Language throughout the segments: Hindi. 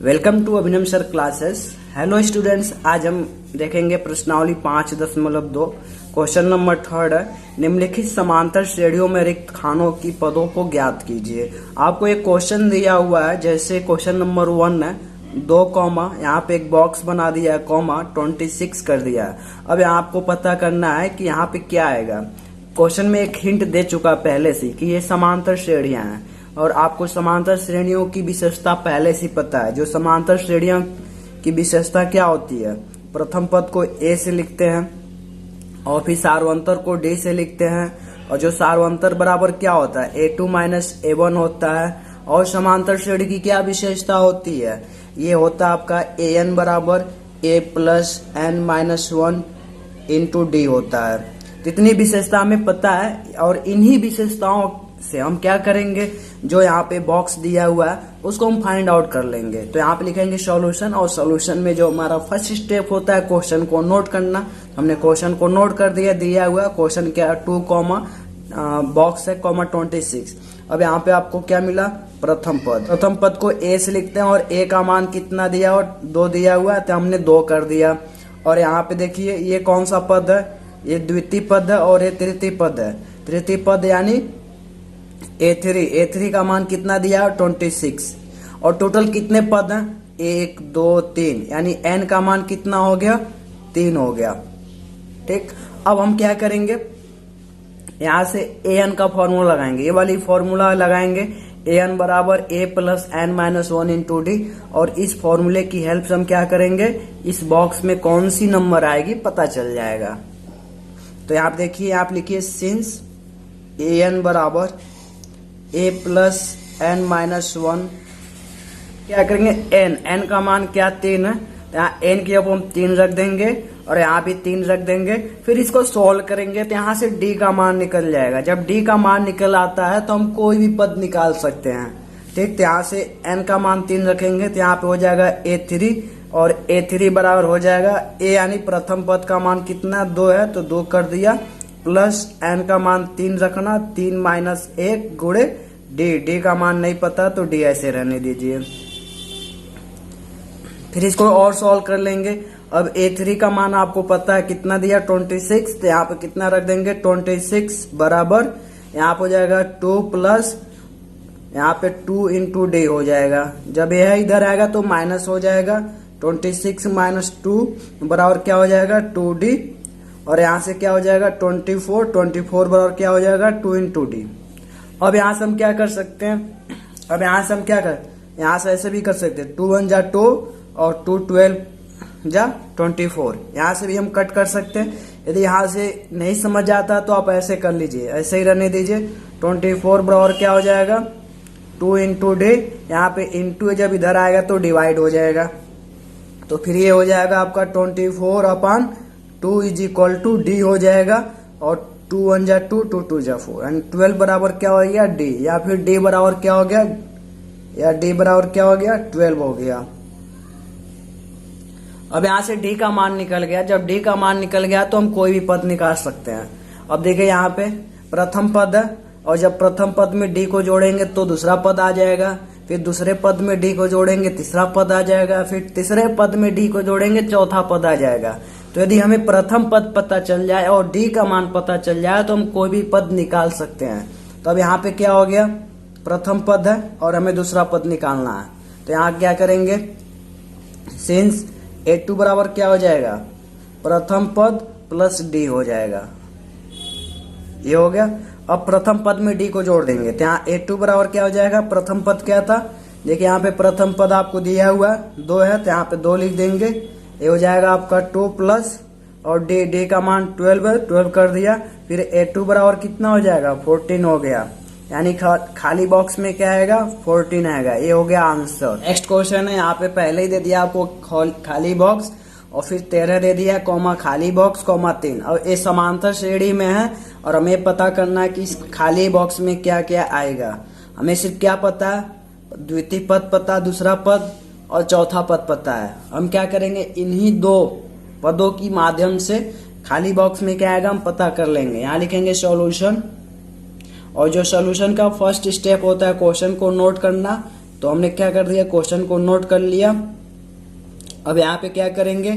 Welcome to Abhinav sir classes. Hello students, आज हम देखेंगे प्रश्नावली 5.2 क्वेश्चन नंबर 3 है। निम्नलिखित समांतर श्रेणियों में रिक्त खानों की पदों को ज्ञात कीजिए। आपको एक क्वेश्चन दिया हुआ है, जैसे क्वेश्चन नंबर 1 है 2 कॉमा, यहाँ पे एक बॉक्स बना दिया है, कॉमा 26 कर दिया है। अब यहाँ आपको पता करना है कि यहाँ पे क्या आएगा। क्वेश्चन में एक हिंट दे चुका पहले से कि ये समांतर श्रेणियां हैं और आपको समांतर श्रेणियों की विशेषता पहले से पता है। जो समांतर श्रेणियों की विशेषता क्या होती है, प्रथम पद को ए से लिखते हैं और फिर सार्वंतर को डी से लिखते हैं, और जो सार्वंतर बराबर क्या होता है a2 माइनस a1 होता है। और समांतर श्रेणी की क्या विशेषता होती है, ये होता है आपका an बराबर a plus n minus 1 into D होता है। इतनी विशेषता हमें पता है और इन्हीं विशेषताओं से हम क्या करेंगे, जो यहाँ पे बॉक्स दिया हुआ है उसको हम फाइंड आउट कर लेंगे। तो यहाँ पे लिखेंगे सॉल्यूशन, और सॉल्यूशन में जो हमारा फर्स्ट स्टेप होता है क्वेश्चन को नोट करना। हमने क्वेश्चन को नोट कर दिया हुआ क्वेश्चन क्या 2 कॉमा बॉक्स है कॉमा 26। अब यहाँ पे आपको क्या मिला, प्रथम पद को ए से लिखते हैं और ए का मान कितना दिया और 2 दिया हुआ है, तो हमने 2 कर दिया। और यहाँ पे देखिए ये कौन सा पद है, ये द्वितीय पद है और ये तृतीय पद है। तृतीय पद यानी A3 का मान कितना दिया है 26। और टोटल कितने पद हैं, 1 2 3, यानी n का मान कितना हो गया, 3 हो गया। ठीक, अब हम क्या करेंगे, यहाँ से an का फॉर्मूला लगाएंगे, ये वाली फॉर्मूला लगाएंगे an बराबर a plus n minus 1 into D. और इस फॉर्मूले की हेल्प से हम क्या करेंगे, इस बॉक्स में कौन सी नंबर आएगी पता चल जाएगा। तो यहाँ पे देखिए, आप लिखिए सिंस an बराबर a प्लस n माइनस 1, क्या करेंगे n का मान क्या 3 है, यहाँ n की अब हम 3 रख देंगे और यहाँ भी 3 रख देंगे। फिर इसको सोल्व करेंगे तो यहाँ से d का मान निकल जाएगा। जब d का मान निकल आता है तो हम कोई भी पद निकाल सकते हैं। ठीक, तो यहाँ से n का मान 3 रखेंगे तो यहाँ पे हो जाएगा a3, और a3 बराबर हो जाएगा a यानी प्रथम पद का मान कितना 2 है तो 2 कर दिया, प्लस n का मान 3 रखना, 3 माइनस 1 गुणे डी का मान नहीं पता तो डी ऐसे रहने दीजिए। फिर इसको और सॉल्व कर लेंगे। अब a3 का मान आपको पता है कितना दिया 26, तो यहाँ पे कितना रख देंगे 26 बराबर यहाँ पे हो जाएगा 2 प्लस यहाँ पे 2 इंटू डी हो जाएगा। जब यह इधर आएगा तो माइनस हो जाएगा, 26 माइनस 2 बराबर क्या हो जाएगा 2d। और यहाँ से क्या हो जाएगा 24 बराबर क्या हो जाएगा 2 इंटू डी। अब यहाँ से हम क्या कर सकते हैं, अब यहाँ से हम क्या कर, यहाँ से ऐसे भी कर सकते हैं 2 1 जा 2 और 2 12 जा 24, यहाँ से भी हम कट कर सकते हैं। यदि यहाँ से नहीं समझ आता तो आप ऐसे कर लीजिए, ऐसे ही रहने दीजिए। 24 बराबर क्या हो जाएगा 2 इंटू डी, यहाँ पे इंटू जब इधर आएगा तो डिवाइड हो जाएगा, तो फिर ये हो जाएगा आपका 24/2 इज इक्वल टू डी हो जाएगा। और 2 1 जा 2 2 2 जा 4, एंड 12 बराबर क्या हो गया डी, या फिर डी बराबर क्या हो गया, या डी बराबर क्या हो गया 12 हो गया। अब यहाँ से डी का मान निकल गया। जब डी का मान निकल गया तो हम कोई भी पद निकाल सकते हैं। अब देखिए यहाँ पे प्रथम पद है, और जब प्रथम पद में डी को जोड़ेंगे तो दूसरा पद आ जाएगा, फिर दूसरे पद में डी को जोड़ेंगे तीसरा पद आ जाएगा, फिर तीसरे पद में डी को जोड़ेंगे चौथा पद आ जाएगा। तो यदि हमें प्रथम पद पता चल जाए और डी का मान पता चल जाए तो हम कोई भी पद निकाल सकते हैं। तो अब यहाँ पे क्या हो गया, प्रथम पद है और हमें दूसरा पद निकालना है, तो यहाँ क्या करेंगे, सिंस a2 बराबर क्या हो जाएगा प्रथम पद प्लस डी हो जाएगा, ये हो गया। अब प्रथम पद में डी को जोड़ देंगे तो यहाँ a2 बराबर क्या हो जाएगा, प्रथम पद क्या था, देखिए यहाँ पे प्रथम पद आपको दिया हुआ 2 है तो यहाँ पे 2 लिख देंगे, ये हो जाएगा आपका 2 प्लस और डी का मान 12 है, 12 कर दिया। फिर a2 बराबर कितना हो जाएगा 14 हो गया, यानी खाली बॉक्स में क्या आएगा 14 आएगा। ये हो गया आंसर। नेक्स्ट क्वेश्चन है, यहाँ पे पहले ही दे दिया आपको खाली बॉक्स और फिर 13 दे दिया कॉमा खाली बॉक्स कॉमा 3। और ये समांतर श्रेणी में है और हमें पता करना है कि इस खाली बॉक्स में क्या क्या आएगा। हमें सिर्फ क्या पता है, द्वितीय पद पता, दूसरा पद और चौथा पद पता है। हम क्या करेंगे, इन्हीं 2 पदों की माध्यम से खाली बॉक्स में क्या आएगा हम पता कर लेंगे। यहाँ लिखेंगे सॉल्यूशन, और जो सॉल्यूशन का फर्स्ट स्टेप होता है क्वेश्चन को नोट करना, तो हमने क्या कर दिया, क्वेश्चन को नोट कर लिया। अब यहाँ पे क्या करेंगे,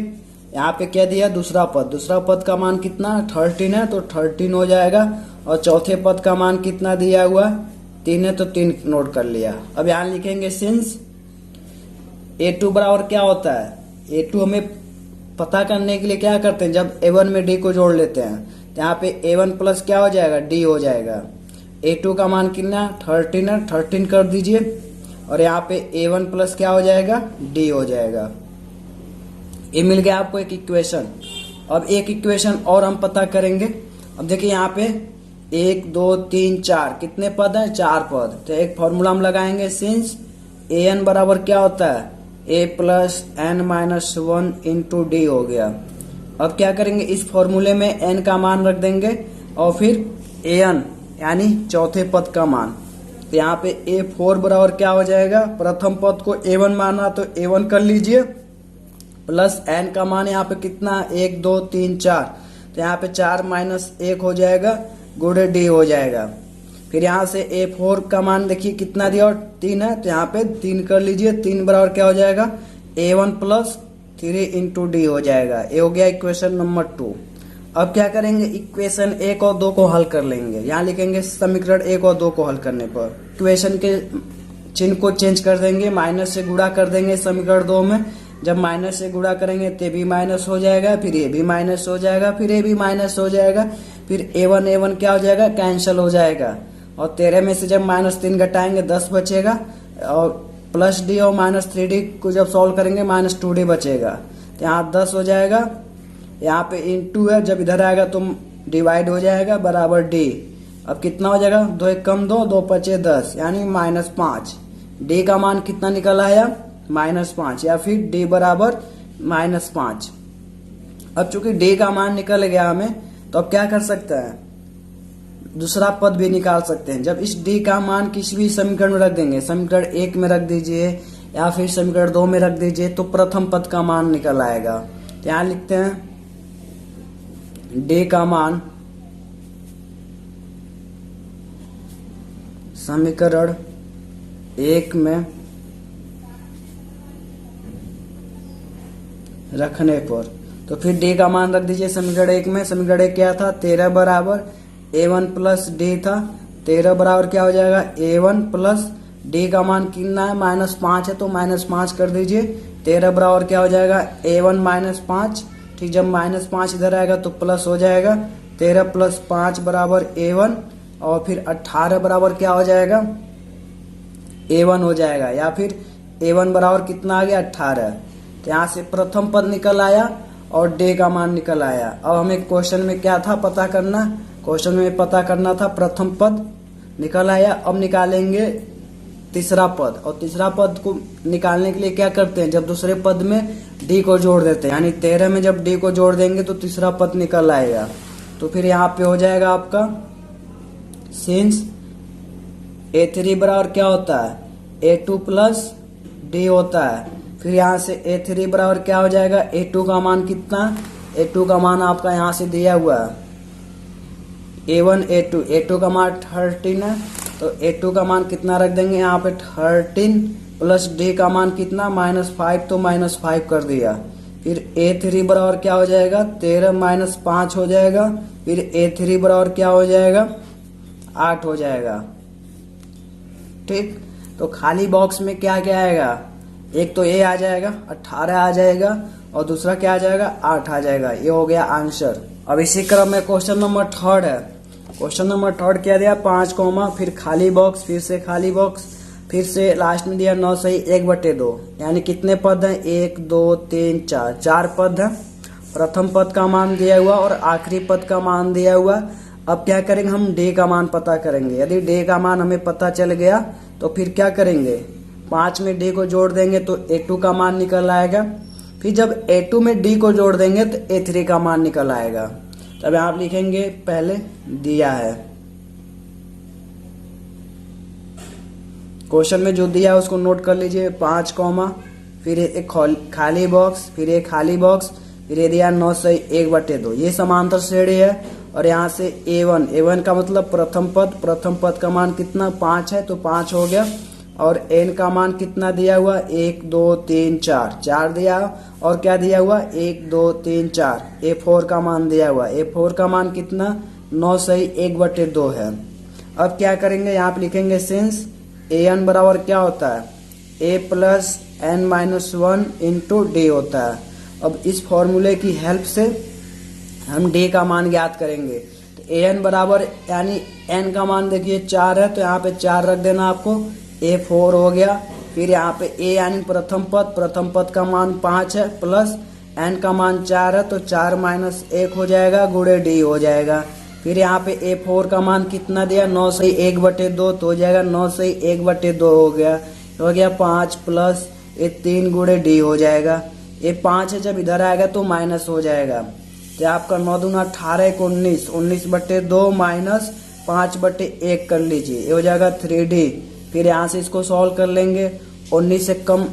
यहाँ पे क्या दिया, दूसरा पद का मान कितना 13 है तो 13 हो जाएगा, और चौथे पद का मान कितना दिया हुआ 3 है तो 3 नोट कर लिया। अब यहाँ लिखेंगे सिंस a2 बराबर क्या होता है, a2 हमें पता करने के लिए क्या करते हैं, जब a1 में d को जोड़ लेते हैं तो यहाँ पे a1 प्लस क्या हो जाएगा, d हो जाएगा। a2 का मान कितना 13 है, 13 कर दीजिए, और यहाँ पे a1 प्लस क्या हो जाएगा, d हो जाएगा। ये मिल गया आपको एक इक्वेशन। अब एक इक्वेशन और हम पता करेंगे। अब देखिए यहाँ पे 1 2 3 4 कितने पद हैं, 4 पद। तो एक फॉर्मूला हम लगाएंगे, सिंस an बराबर क्या होता है, a plus n minus 1 into D हो गया। अब क्या करेंगे, इस फॉर्मूले में n का मान रख देंगे और फिर an यानी चौथे पद का मान। तो यहाँ पे a4 बराबर क्या हो जाएगा, प्रथम पद को a1 माना तो a1 कर लीजिए, प्लस n का मान यहाँ पे कितना 1 2 3 4, तो यहाँ पे 4 माइनस 1 हो जाएगा, गुणे डी हो जाएगा। फिर यहाँ से a4 का मान देखिए कितना दिया, और 3 है तो यहाँ पे 3 कर लीजिए, 3 बराबर क्या हो जाएगा, a1 प्लस 3 इंटू डी हो जाएगा। ये हो गया इक्वेशन नंबर 2। अब क्या करेंगे, इक्वेशन 1 और 2 को हल कर लेंगे। यहाँ लिखेंगे समीकरण 1 और 2 को हल करने पर इक्वेशन के चिन्ह को चेंज कर देंगे, माइनस से गुणा कर देंगे समीकरण 2 में। जब माइनस से गुणा करेंगे तो भी माइनस हो जाएगा, फिर ये भी माइनस हो जाएगा, फिर ये भी माइनस हो जाएगा, फिर a1 क्या हो जाएगा, कैंसिल हो जाएगा। और 13 में से जब -3 घटाएंगे 10 बचेगा, और प्लस डी और -3d को जब सॉल्व करेंगे -2d बचेगा। तो यहाँ 10 हो जाएगा, यहाँ पे इंटू है, जब इधर आएगा तो डिवाइड हो जाएगा, बराबर डी। अब कितना हो जाएगा, 2 1 कम 2, 2 5 10 यानी -5। डी का मान कितना निकल आया, -5, या फिर d बराबर -5। अब चूंकि d का मान निकल गया हमें, तो अब क्या कर सकते हैं, दूसरा पद भी निकाल सकते हैं। जब इस d का मान किसी भी समीकरण में रख देंगे, समीकरण 1 में रख दीजिए या फिर समीकरण 2 में रख दीजिए, तो प्रथम पद का मान निकल आएगा। तो यहाँ लिखते हैं d का मान समीकरण 1 में रखने पर, तो फिर d का मान रख दीजिए समीकरण 1 में। समीकरण 1 क्या था, 13 बराबर a1 प्लस d था। 13 बराबर क्या हो जाएगा, a1 प्लस d का मान कितना है, -5 है तो -5 कर दीजिए। 13 बराबर क्या हो जाएगा, a1 -5। ठीक, जब -5 इधर आएगा तो प्लस हो जाएगा, 13 प्लस 5 बराबर a1, और फिर 18 बराबर क्या हो जाएगा, a1 हो जाएगा, या फिर a1 बराबर कितना आ गया, 18। तो यहाँ से प्रथम पद निकल आया और d का मान निकल आया। अब हमें क्वेश्चन में क्या था पता करना, क्वेश्चन में पता करना था प्रथम पद निकल आया। अब निकालेंगे तीसरा पद, और तीसरा पद को निकालने के लिए क्या करते हैं, जब दूसरे पद में d को जोड़ देते हैं, यानी 13 में जब d को जोड़ देंगे तो तीसरा पद निकल आएगा। तो फिर यहाँ पे हो जाएगा आपका सिंस a3 बराबर क्या होता है, a2 प्लस d होता है। फिर यहाँ से a3 बराबर क्या हो जाएगा, a2 का मान कितना, a2 का मान आपका यहाँ से दिया हुआ है a1 a2 का मान 13 है, तो a2 का मान कितना रख देंगे यहाँ पे 13, प्लस d का मान कितना -5, तो -5 कर दिया। फिर a3 बराबर क्या हो जाएगा, 13 - 5 हो जाएगा। फिर a3 बराबर क्या हो जाएगा, 8 हो जाएगा। ठीक, तो खाली बॉक्स में क्या क्या आएगा, एक तो a आ जाएगा, 18 आ जाएगा, और दूसरा क्या आ जाएगा, 8 आ जाएगा। ये हो गया आंसर। अब इसी क्रम में क्वेश्चन नंबर 3 है। क्वेश्चन नंबर 3 क्या दिया, 5 कोमा, फिर खाली बॉक्स, फिर से खाली बॉक्स, फिर से लास्ट में दिया 9 सही 1/2, यानी कितने पद हैं, 1 2 3 4, 4 पद हैं। प्रथम पद का मान दिया हुआ और आखिरी पद का मान दिया हुआ। अब क्या करेंगे, हम d का मान पता करेंगे। यदि d का मान हमें पता चल गया तो फिर क्या करेंगे, 5 में d को जोड़ देंगे तो a2 का मान निकल आएगा। फिर जब a2 में d को जोड़ देंगे तो a3 का मान निकल आएगा। तब आप लिखेंगे, पहले दिया है क्वेश्चन में जो दिया है उसको नोट कर लीजिए, 5 कोमा, फिर एक खाली बॉक्स, फिर एक खाली बॉक्स, फिर ये दिया 9 सही 1/2। ये समांतर श्रेणी है। और यहाँ से a1 का मतलब प्रथम पद का मान कितना 5 है, तो 5 हो गया। और n का मान कितना दिया हुआ 1 2 3 4 4 दिया और क्या दिया हुआ 1 2 3 4 a4 का मान दिया हुआ a4 का मान कितना 9 सही 1/2 है। अब क्या करेंगे यहाँ पे लिखेंगे सिंस an बराबर क्या होता है a plus n-1 into D होता है। अब इस फॉर्मूले की हेल्प से हम d का मान ज्ञात करेंगे। तो an बराबर यानी n का मान देखिए 4 है तो यहाँ पे 4 रख देना आपको a4 हो गया। फिर यहाँ पे a यानी प्रथम पद का मान 5 है प्लस n का मान 4 है तो 4 माइनस 1 हो जाएगा गुणे d हो जाएगा। फिर यहाँ पे a4 का मान कितना दिया 9 सही 1/2 तो हो जाएगा 9 सही 1/2 हो गया 5 प्लस ये 3 गुणे d हो जाएगा। ये 5 है जब इधर आएगा तो माइनस हो जाएगा तो आपका 9 दूना 18 को 19/2 माइनस 5/1 कर लीजिए ये हो जाएगा 3d। फिर यहाँ से इसको सॉल्व कर लेंगे 19 से कम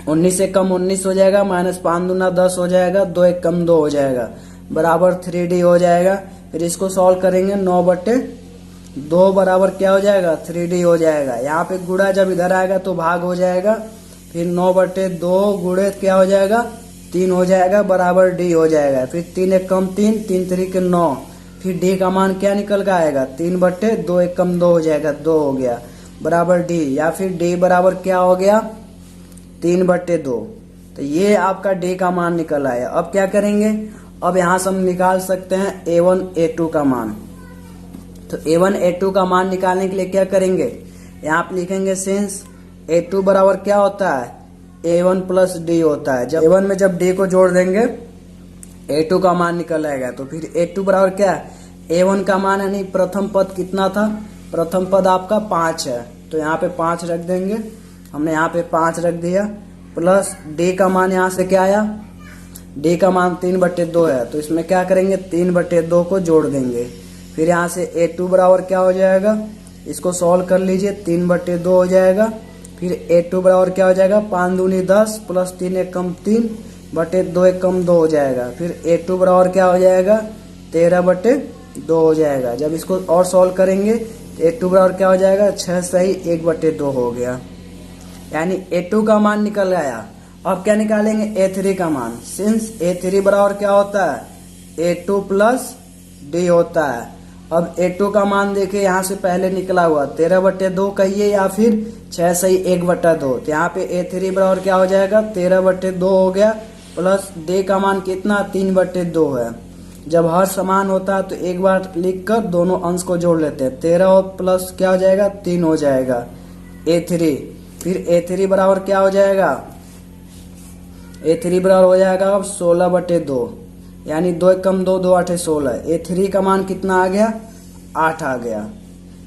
19 हो जाएगा माइनस 5 दूना 10 हो जाएगा 2 1 कम 2 हो जाएगा बराबर 3d हो जाएगा। फिर इसको सॉल्व करेंगे 9/2 बराबर क्या हो जाएगा 3d हो जाएगा। यहाँ पे गुणा जब इधर आएगा तो भाग हो जाएगा। फिर 9/2 गुणे क्या हो जाएगा 3 हो जाएगा बराबर d हो जाएगा। फिर 3 1 कम 3 3 3 के 9। फिर d का मान क्या निकल के आएगा 3/2 1 कम 2 हो जाएगा 2 हो गया बराबर d। या फिर d बराबर क्या हो गया 3/2। तो ये आपका d का मान निकल आया। अब क्या करेंगे अब यहाँ से हम निकाल सकते हैं a1 a2 का मान। तो a1 a2 का मान निकालने के लिए क्या करेंगे यहाँ पे लिखेंगे सिंस a2 बराबर क्या होता है a1 प्लस d होता है। जब a1 में जब d को जोड़ देंगे a2 का मान निकल आएगा। तो फिर a2 बराबर क्या है a1 का मान यानी प्रथम पद कितना था प्रथम पद आपका 5 है तो यहाँ पे 5 रख देंगे। हमने यहाँ पे 5 रख दिया प्लस d का मान यहाँ से क्या आया d का मान 3/2 है तो इसमें क्या करेंगे 3/2 को जोड़ देंगे। फिर यहाँ से a2 बराबर क्या हो जाएगा इसको सॉल्व कर लीजिए 3/2 हो जाएगा। फिर a2 बराबर क्या हो जाएगा 5 दूनी 10 प्लस 3 1 कम 3/2 1 कम 2 हो जाएगा। फिर a2 बराबर क्या हो जाएगा 13/2 हो जाएगा। जब इसको और सॉल्व करेंगे तो a2 बराबर क्या हो जाएगा 6 सही 1/2 हो गया यानी a2 का मान निकल आया। अब क्या निकालेंगे a3 का मान। सिंस a3 बराबर क्या होता है a2 प्लस d होता है। अब a2 का मान देखिए यहाँ से पहले निकला हुआ 13/2 कहिए या फिर 6 सही 1/2। तो यहाँ पे a3 बराबर क्या हो जाएगा 13/2 हो गया प्लस d का मान कितना 3/2 है। जब हर समान होता है तो एक बार लिख कर दोनों अंश को जोड़ लेते हैं 13 और प्लस क्या हो जाएगा 3 हो जाएगा a3। फिर a3 बराबर क्या हो जाएगा a3 बराबर हो जाएगा अब 16/2 यानी 2 1 कम 2 2 8 16। a3 का मान कितना आ गया 8 आ गया।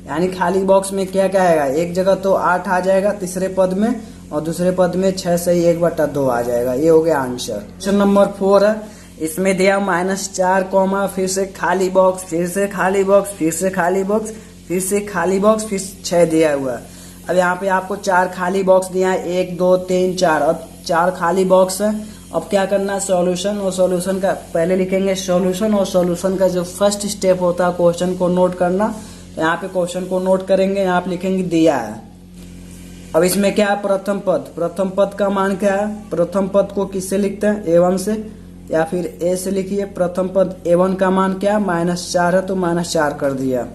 यानी खाली बॉक्स में क्या क्या आएगा एक जगह तो 8 आ जाएगा तीसरे पद में और दूसरे पद में 6 सही 1/2 आ जाएगा। ये हो गया आंसर। क्वेश्चन नंबर 4 है। इसमें दिया -4 कॉमा फिर से खाली बॉक्स फिर से खाली बॉक्स फिर से खाली बॉक्स फिर से खाली बॉक्स फिर 6 दिया हुआ है। अब यहाँ पे आपको 4 खाली बॉक्स दिया है 1 2 3 4। अब 4 खाली बॉक्स है। अब क्या करना है सॉल्यूशन और सॉल्यूशन का पहले लिखेंगे सॉल्यूशन और सॉल्यूशन का जो फर्स्ट स्टेप होता है क्वेश्चन को नोट करना। तो यहाँ पे क्वेश्चन को नोट करेंगे यहाँ पे लिखेंगे दिया है। अब इसमें क्या है प्रथम पद का मान क्या है प्रथम पद को किससे लिखते हैं a1 से या फिर a से लिखिए। प्रथम पद a1 का मान क्या है -4 है तो -4 कर दिया।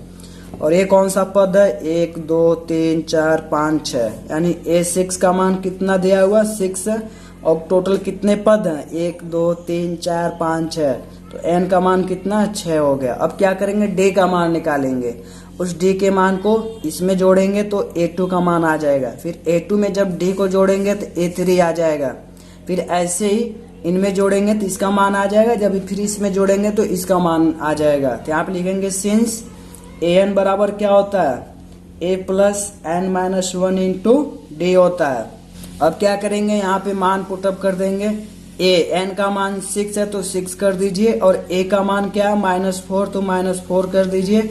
और ये कौन सा पद है 1 2 3 4 5 6 यानी a6 का मान कितना दिया हुआ 6 है। और टोटल कितने पद हैं 1 2 3 4 5 6 तो n का मान कितना 6 हो गया। अब क्या करेंगे d का मान निकालेंगे। उस d के मान को इसमें जोड़ेंगे तो a2 का मान आ जाएगा। फिर a2 में जब d को जोड़ेंगे तो a3 आ जाएगा। फिर ऐसे ही इनमें जोड़ेंगे तो इसका मान आ जाएगा। जब फिर इसमें जोड़ेंगे तो इसका मान आ जाएगा। तो यहाँ पे लिखेंगे सिंस an बराबर क्या होता है a plus n-1 into d होता है। अब क्या करेंगे यहाँ पे मान पुटअप कर देंगे। n का मान 6 है तो 6 कर दीजिए और a का मान क्या है -4 तो -4 कर दीजिए।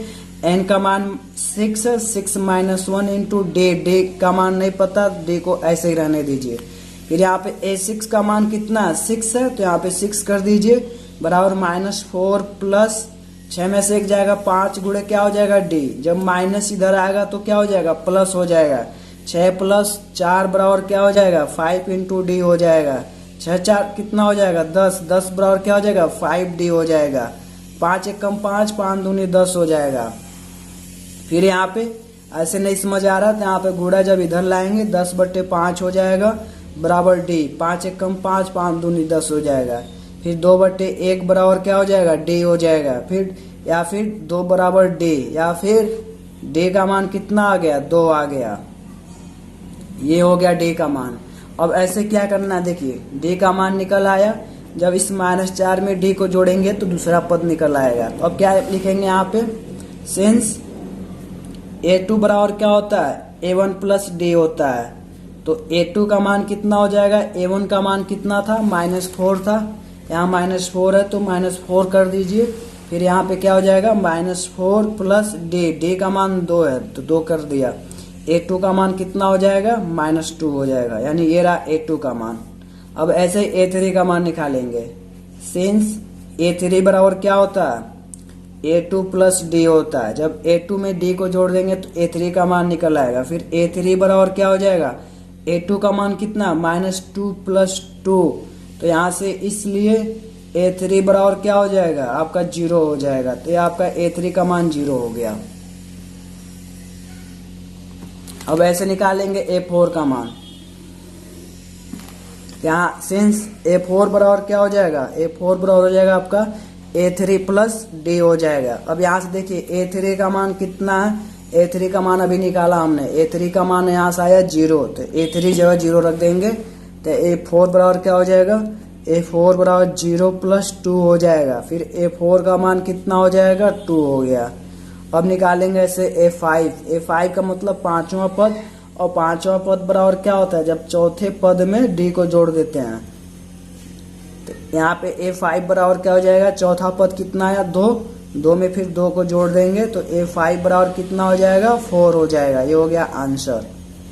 n का मान 6 है 6 -1 इंटू d का मान नहीं पता d को ऐसे ही रहने दीजिए। फिर यहाँ पे a6 का मान कितना है 6 है तो यहाँ पे 6 कर दीजिए बराबर -4 प्लस 6 में से 1 जाएगा 5 गुणे क्या हो जाएगा d। जब माइनस इधर आएगा तो क्या हो जाएगा प्लस हो जाएगा। 6 प्लस 4 बराबर क्या हो जाएगा 5 इंटू डी हो जाएगा। 6 4 कितना हो जाएगा 10, 10 बराबर क्या हो जाएगा 5D हो जाएगा। 5 एक कम 5, 5 दूनी 10 हो जाएगा। फिर यहाँ पे ऐसे नहीं समझ आ रहा तो यहाँ पे गुणा जब इधर लाएंगे 10/5 हो जाएगा बराबर डी। 5 एक कम 5, 5 दूनी 10 हो जाएगा। फिर 2/1 बराबर क्या हो जाएगा डी हो जाएगा। फिर या फिर 2 बराबर डी, या फिर डी का मान कितना आ गया 2 आ गया। ये हो गया डी का मान। अब ऐसे क्या करना है देखिए, डी का मान निकल आया, जब इस -4 में डी को जोड़ेंगे तो दूसरा पद निकल आएगा। तो अब क्या लिखेंगे यहाँ पे, सिंस a2 बराबर क्या होता है a1 प्लस डी होता है, तो a2 का मान कितना हो जाएगा, a1 का मान कितना था -4 था, यहाँ -4 है तो -4 कर दीजिए। फिर यहाँ पे क्या हो जाएगा -4 प्लस डी का मान 2 है तो 2 कर दिया। a2 का मान कितना हो जाएगा -2 हो जाएगा, यानी ये रहा a2 का मान। अब ऐसे ही a3 का मान निकालेंगे। सिंस a3 बराबर क्या होता है a2 प्लस डी होता है, जब a2 में d को जोड़ देंगे तो a3 का मान निकल आएगा। फिर a3 बराबर क्या हो जाएगा, a2 का मान कितना -2 प्लस 2, तो यहाँ से इसलिए a3 बराबर क्या हो जाएगा आपका 0 हो जाएगा। तो ये आपका a3 का मान 0 हो गया। अब ऐसे निकालेंगे a4 का मान। यहाँ सिंस a4 बराबर क्या हो जाएगा, a4 बराबर हो जाएगा आपका a3 प्लस डी हो जाएगा। अब यहाँ से देखिए a3 का मान कितना है, a3 का मान अभी निकाला हमने, a3 का मान यहाँ से आया 0, तो a3 जगह 0 रख देंगे तो a4 बराबर क्या हो जाएगा, a4 बराबर 0 प्लस 2 हो जाएगा। फिर a4 का मान कितना हो जाएगा 2 हो गया। अब निकालेंगे ऐसे a5 का मतलब पांचवा पद, और पांचवा पद बराबर क्या होता है जब चौथे पद में डी को जोड़ देते हैं। तो यहाँ पे a5 बराबर क्या हो जाएगा, चौथा पद कितना आया 2 में फिर 2 को जोड़ देंगे तो a5 बराबर कितना हो जाएगा 4 हो जाएगा। ये हो गया आंसर।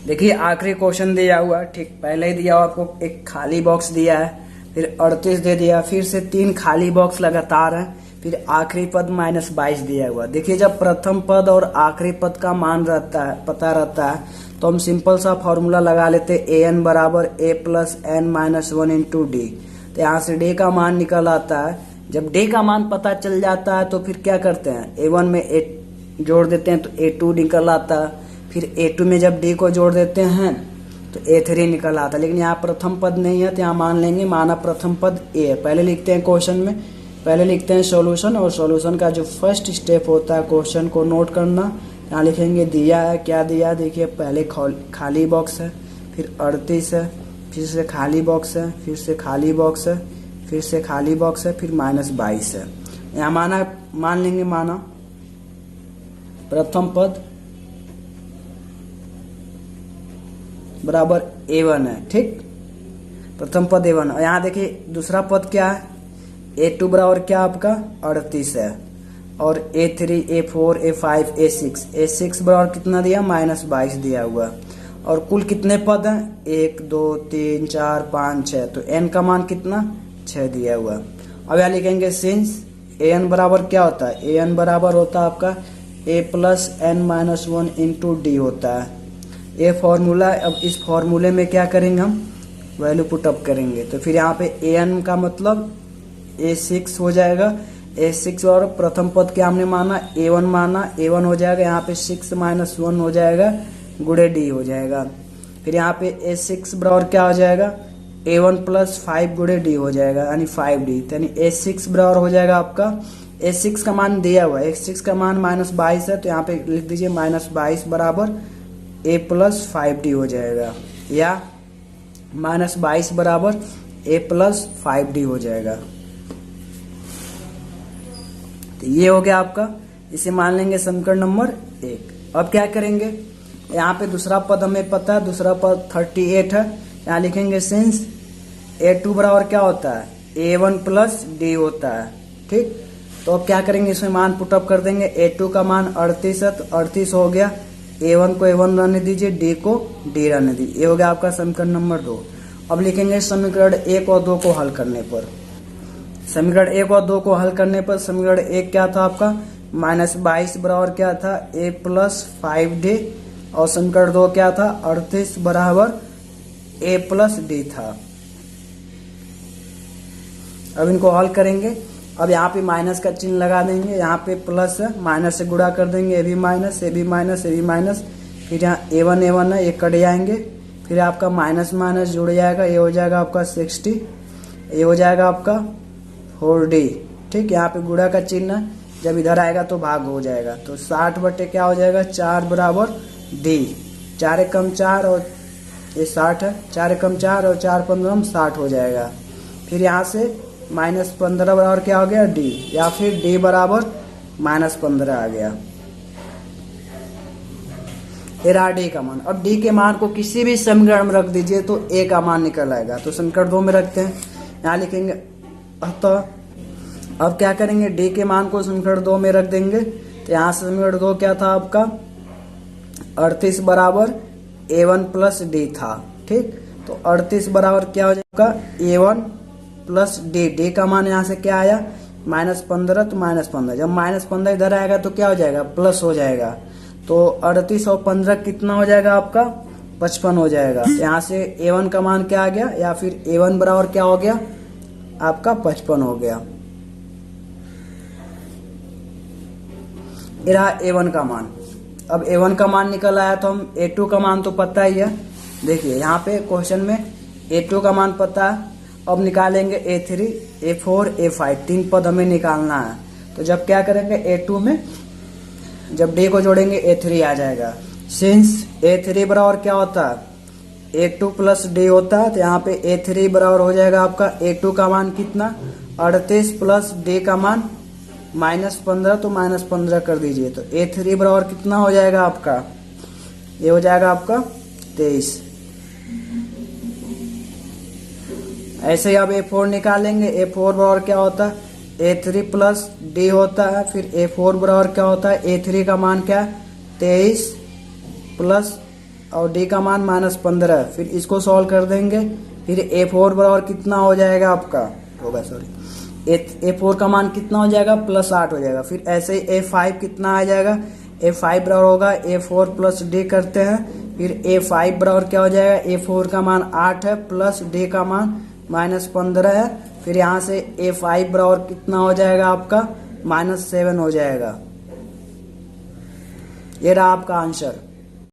देखिए आखिरी क्वेश्चन दिया हुआ, ठीक पहले ही दिया हुआ आपको एक खाली बॉक्स दिया है, फिर 38 दे दिया, फिर से 3 खाली बॉक्स लगातार है, फिर आखिरी पद -22 दिया हुआ। देखिए जब प्रथम पद और आखिरी पद का मान रहता है पता रहता है तो हम सिंपल सा फॉर्मूला लगा लेते an बराबर a plus n-1 into D. तो यहाँ से d का मान निकल आता है। जब d का मान पता चल जाता है तो फिर क्या करते हैं a1 में a जोड़ देते हैं तो a2 निकल आता है। फिर a2 में जब d को जोड़ देते हैं तो a3 निकल आता है। लेकिन यहाँ प्रथम पद नहीं है तो यहाँ मान लेंगे माना प्रथम पद a है। पहले लिखते हैं क्वेश्चन में, पहले लिखते हैं सॉल्यूशन, और सॉल्यूशन का जो फर्स्ट स्टेप होता है क्वेश्चन को नोट करना। यहाँ लिखेंगे दिया है, क्या दिया देखिए, पहले खाली बॉक्स है, फिर 38 है, फिर से खाली बॉक्स है, फिर से खाली बॉक्स है, फिर से खाली बॉक्स है, फिर -22 है। यहाँ मान लेंगे माना प्रथम पद बराबर a1 है, ठीक, प्रथम पद a1। और यहाँ देखिए दूसरा पद क्या है, a2 बराबर क्या आपका 38 है, और a3 a4 a5 a6 बराबर कितना दिया -22 दिया हुआ। और कुल कितने पद हैं 1 2 3 4 5 6, तो n का मान कितना 6 दिया हुआ। अब यहाँ लिखेंगे सिंस an बराबर क्या होता है, an बराबर होता है आपका a plus n-1 into D होता है। ये फॉर्मूला। अब इस फॉर्मूले में क्या करेंगे हम वैल्यू पुटअप करेंगे, तो फिर यहाँ पे an का मतलब a6 हो जाएगा। a6 और प्रथम पद क्या हमने माना a1 माना, a1 हो जाएगा यहाँ पे 6 - 1 हो जाएगा गुणे d हो जाएगा। फिर यहाँ पे a6 बराबर क्या हो जाएगा a1 प्लस 5 गुणे d हो जाएगा, यानी 5d। यानी a6 बराबर हो जाएगा आपका, a6 का मान दिया हुआ है, a6 का मान -22 है तो यहाँ पे लिख दीजिए -22 बराबर a प्लस 5d हो जाएगा, या -22 बराबर a प्लस 5d हो जाएगा। तो ये हो गया आपका, इसे मान लेंगे समीकरण नंबर 1। अब क्या करेंगे, यहाँ पे दूसरा पद हमें पता है, दूसरा पद 38 है। यहाँ लिखेंगे सिंस a2 बराबर क्या होता है a1 प्लस डी होता है, ठीक। तो अब क्या करेंगे, इसमें मान पुटअप कर देंगे। a2 का मान 38 है तो 38 हो गया, a1 को a1 रहने दीजिए, d को d रहने दीजिए। ये हो गया आपका समीकरण नंबर 2। अब लिखेंगे समीकरण 1 और 2 को हल करने पर, समीकरण 1 और 2 को हल करने पर समीकरण 1 क्या था आपका -22 बराबर क्या था a प्लस 5d, और समीकरण 2 क्या था, 38 बराबर a प्लस डी था। अब इनको हल करेंगे। अब यहाँ पे माइनस का चिन्ह लगा देंगे, यहाँ पे प्लस है, माइनस से गुणा कर देंगे, ए भी माइनस, ए भी माइनस, ए भी माइनस, फिर यहाँ a1 है, ये कट जाएंगे, फिर आपका माइनस माइनस जुड़ जाएगा, ये हो जाएगा आपका 60, ये हो जाएगा आपका 4d। ठीक, यहाँ पे गुणा का चिन्ह है, जब इधर आएगा तो भाग हो जाएगा, तो 60 बटे क्या हो जाएगा 4 बराबर d। 4 एकम 4 और ये 60 है, 4 एकम 4 और 4 15 60 हो जाएगा। फिर यहाँ से -15 बराबर क्या हो गया d, या फिर d बराबर -15 आ गया। ये रहा d का मान। अब d के मान को किसी भी समीकरण में रख दीजिए तो a का मान निकल आएगा। तो समीकरण 2 में रखते हैं, यहाँ लिखेंगे। तो अब क्या करेंगे, d के मान को समीकरण 2 में रख देंगे। तो यहाँ से समीकरण 2 क्या था आपका, 38 बराबर a1 प्लस डी था। ठीक, तो 38 बराबर क्या हो जाएगा a1 प्लस डी। डी का मान यहाँ से क्या आया -15, तो -15, जब -15 इधर आएगा तो क्या हो जाएगा प्लस हो जाएगा। तो 38 और 15 कितना हो जाएगा आपका 55 हो जाएगा। यहाँ से a1 का मान क्या आ गया, या फिर a1 बराबर क्या हो गया आपका 55 हो गया। ये रहा a1 का मान। अब a1 का मान निकल आया तो हम a2 का मान तो पता ही है। देखिए यहाँ पे क्वेश्चन में a2 का मान पता है। अब निकालेंगे a3, a4, a5, 3 पद हमें निकालना है। तो जब क्या करेंगे a2 में जब d को जोड़ेंगे a3 आ जाएगा। सिंस a3 बराबर क्या होता है a2 प्लस d होता है, तो यहाँ पे a3 बराबर हो जाएगा आपका a2 का मान कितना 38 प्लस d का मान -15, तो -15 कर दीजिए। तो a3 बराबर कितना हो जाएगा आपका, ये हो जाएगा आपका 23। ऐसे ही अब a4 निकालेंगे। a4 बराबर क्या होता है a3 प्लस d होता है। फिर a4 बराबर क्या होता है a3 का मान क्या है 23 प्लस और d का मान -15। फिर इसको सॉल्व कर देंगे। फिर a4 बराबर कितना हो जाएगा आपका होगा a4 का मान कितना हो जाएगा +8 हो जाएगा। फिर ऐसे ही a5 कितना आ जाएगा, a5 बराबर होगा a4 प्लस d करते हैं। फिर a5 बराबर क्या हो जाएगा, a4 का मान 8 है प्लस d का मान -15 है। फिर यहाँ से a5 बराबर कितना हो जाएगा आपका -7 हो जाएगा। ये रहा आपका आंसर।